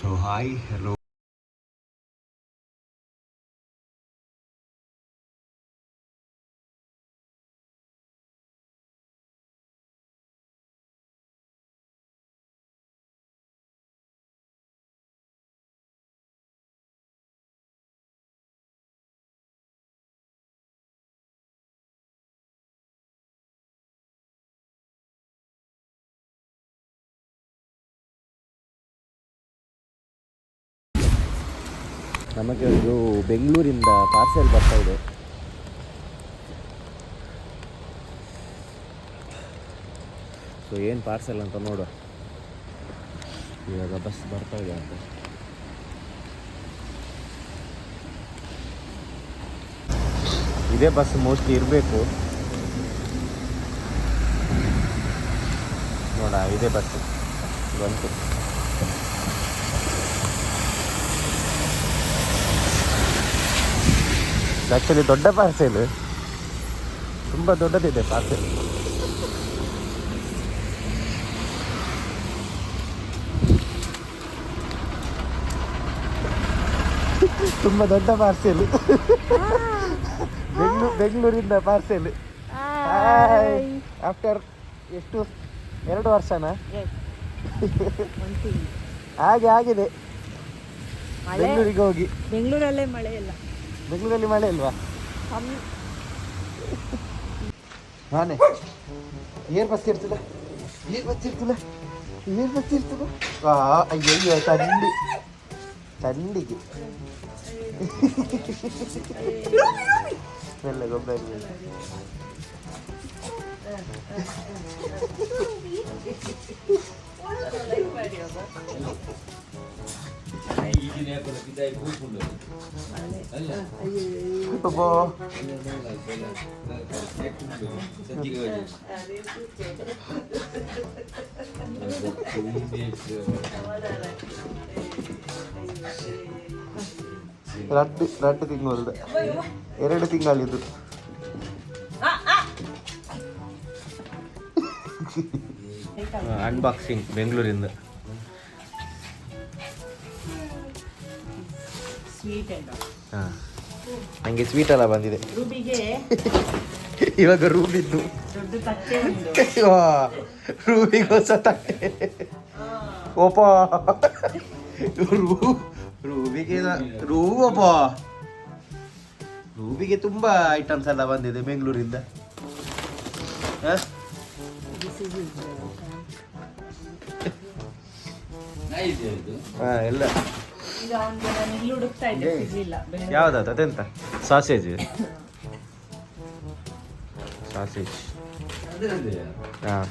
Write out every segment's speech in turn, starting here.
So hi hello. ನಮಗೆ ಒಂದು ಬೆಂಗಳೂರಿಂದ ಪಾರ್ಸೆಲ್ ಬರ್ತಾ ಇದೆ. ಸೊ ಏನು ಪಾರ್ಸೆಲ್ ಅಂತ ನೋಡುವ. ಇವಾಗ ಬಸ್ ಬರ್ತಾ ಇದೆ ಅಂತ. ಇದೇ ಬಸ್ ಮೋಸ್ಟ್ಲಿ ಇರಬೇಕು. ನೋಡ, ಇದೇ ಬಸ್ ಬಂತು. ಆ್ಯಕ್ಚುಲಿ ದೊಡ್ಡ ಪಾರ್ಸೆಲ್, ತುಂಬ ದೊಡ್ಡದಿದೆ ಪಾರ್ಸೆಲ್. ತುಂಬ ದೊಡ್ಡ ಪಾರ್ಸೆಲ್. ಬೆಂಗಳೂರಿಂದ ಪಾರ್ಸೆಲ್. ಆಫ್ಟರ್ ಎಷ್ಟು 2 ವರ್ಷನಾ? ಹಾಗೆ ಆಗಿದೆ. ಬೆಂಗಳೂರಿಗೆ ಹೋಗಿ. ಬೆಂಗಳೂರಲ್ಲೇ ಮಳೆ ಇಲ್ಲ. ಬೆಂಗಳೂರಲ್ಲಿ ಮಳೆ ಇಲ್ವಾ? ನಾನೇ ಏರ್ ಬಸ್ ಇರ್ತದ, ಅಯ್ಯಯ್ಯೋ ಚಂಡಿಗೆ ಎಲ್ಲ ಗೊಬ್ಬರ. ರಡ್ಡು ತಿಂಗಳದ 2 ತಿಂಗಳಿದ್ದು. ಅನ್ಬಾಕ್ಸಿಂಗ್ ಬೆಂಗಳೂರಿಂದ. ಹಾಂ, ನನಗೆ ಸ್ವೀಟ್ ಎಲ್ಲ ಬಂದಿದೆ. ಇವಾಗ ರೂಬಿದ್ದು ರೂಬಿಗೆ ಹೊಸ ತಟ್ಟೆ. ಓಪ ರೂಬಿಗೆ ತುಂಬಾ ಐಟಮ್ಸ್ ಎಲ್ಲ ಬಂದಿದೆ ಬೆಂಗಳೂರಿಂದ. ಎಲ್ಲ ಯಾವ್ದಾದ ಅದೆಂತ? ಸಾಸೇಜ್ ಹಾಂ.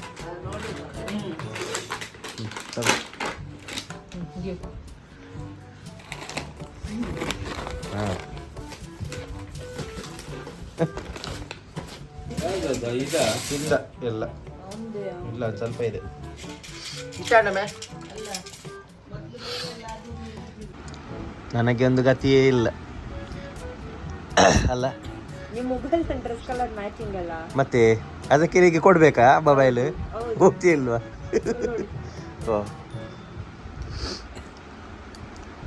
ಹಾಂ, ಇಲ್ಲ ಇಲ್ಲ ಸ್ವಲ್ಪ ಇದೆ. ನನಗೆ ಒಂದು ಗತಿಯೇ ಇಲ್ಲ ಅಲ್ಲ. ಮತ್ತೆ ಅದಕ್ಕೆ ಹೀಗೆ ಕೊಡ್ಬೇಕಾ ಮೊಬೈಲ್? ಹೋಗ್ತಿ ಇಲ್ವಾ?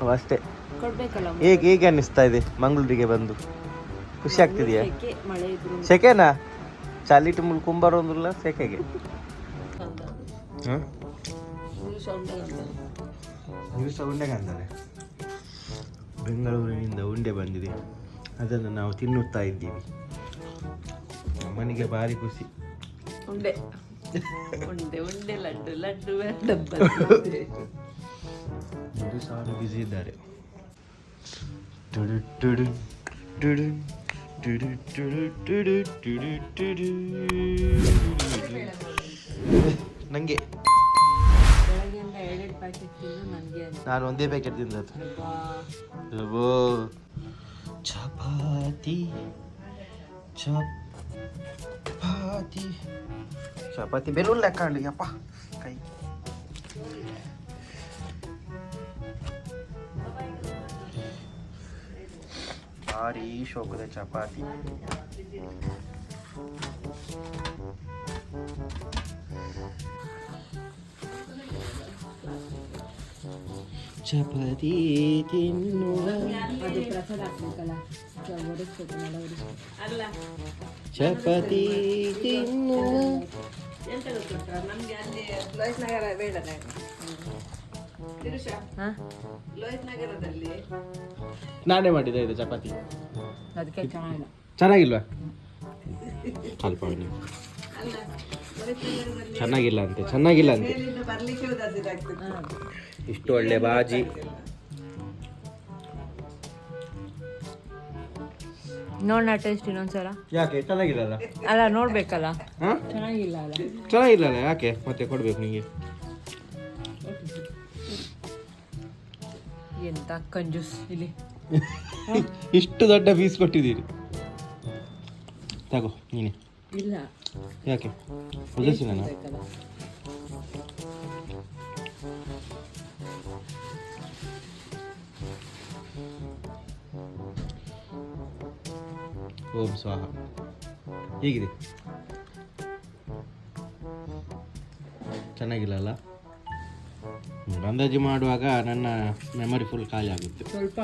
ಓ ಅಷ್ಟೇ. ಹೇಗೆ ಅನ್ನಿಸ್ತಾ ಇದೆ ಮಂಗಳೂರಿಗೆ ಬಂದು? ಖುಷಿ ಆಗ್ತಿದೆಯಾ? ಸೆಕೆನಾ? ಚಾಲಿ ಟುಂಬಲ್ ಕುಂಬಾರೊಂದಿಲ್ಲ ಸೆಕೆಗೆ. ಉಂಡೆಗೆ ಅಂತಾರೆ. ಬೆಂಗಳೂರಿನಿಂದ ಉಂಡೆ ಬಂದಿದೆ, ಅದನ್ನು ನಾವು ತಿನ್ನುತ್ತಾ ಇದ್ದೀವಿ. ಅಮ್ಮನಿಗೆ ಭಾರಿ ಖುಷಿ. ಉಂಡೆ ಉಂಡೆ ಉಂಡೆ ಲಡ್ಡು ಲಡ್ಡು ಸಾರು ಬಿಸಿ ಇದ್ದಾರೆ. ನಂಗೆ ನಾನು ಒಂದೇ ಪ್ಯಾಕೆಟ್ ತಿಂದದ್ದು. ಚಪಾತಿ ಚಪಾತಿ ಚಪಾತಿ ಬೆಲೂನ್ ಲೆಕ್ಕ ಅಪ್ಪ ಕೈ. ಭಾರಿ ಶೋಕದ ಚಪಾತಿ. ಚಪಾತಿ ತಿನ್ನುವ ಅದು ಪ್ರಸಾದ ಹಾಕ್ಬೇಕಲ್ಲ ಒಡಿಸ್ಬೇಕು ನೆಲ ಒಡಿಸ್ಬೇಕು ಅಲ್ಲ ಚಪಾತಿ ತಿನ್ನುವ ಎಂತ ಗೊತ್ತುಂಟ ನಮಗೆ ಅಲ್ಲಿ ಲೋಹಿತ್ ನಗರ ಬೇಡ ತಿರುಷ ಲೋಹಿತ್ ನಗರದಲ್ಲಿ ನಾನೇ ಮಾಡಿದೆ ಇದು ಚಪಾತಿ ಅದಕ್ಕೆ ಚೆನ್ನಾಗಿಲ್ಲ ಚೆನ್ನಾಗಿಲ್ವಾ ಸ್ವಲ್ಪ ಅಲ್ಲ ಲೋಹಿತ್ ನಗರದಲ್ಲಿ ಚೆನ್ನಾಗಿಲ್ಲ ಅಂತೆ ಚೆನ್ನಾಗಿಲ್ಲ ಅಂತೆ ಮೇಲಿಂದ ಬರ್ಲಿಕ್ಕೆ ಉದಾಸಿದಾಗ್ತದೆ ಇಷ್ಟು ಒಳ್ಳೆ ಬಾಜಿ ನೋಡೋಣ ಟೇಸ್ಟ್ ಇನ್ನೊಂದ್ಸಲ ಯಾಕೆ ಚೆನ್ನಾಗಿಲ್ಲಲ್ಲ ಅಲ್ಲ ನೋಡ್ಬೇಕಲ್ಲ ಹಾಂ ಚೆನ್ನಾಗಿಲ್ಲ ಅಲ್ಲ ಚೆನ್ನಾಗಿಲ್ಲಲ್ಲ ಯಾಕೆ ಮತ್ತೆ ಕೊಡ್ಬೇಕು ನಿಮಗೆ ಎಂತ ಕಂಜೂಸ್ ಇಲ್ಲಿ ಇಷ್ಟು ದೊಡ್ಡ ಪೀಸ್ ಕೊಟ್ಟಿದ್ದೀರಿ ತಗೋ ನೀನೆ ಇಲ್ಲ ಯಾಕೆ ಉದರ್ಸಿನ ಓಂ ಸ್ವಾಹ ಹೇಗಿದೆ ಚೆನ್ನಾಗಿಲ್ಲ ಅಲ್ಲ ಅಂದಾಜು ಮಾಡುವಾಗ ನನ್ನ ಮೆಮೊರಿ ಫುಲ್ ಖಾಲಿ ಆಗುತ್ತೆ ಸ್ವಲ್ಪ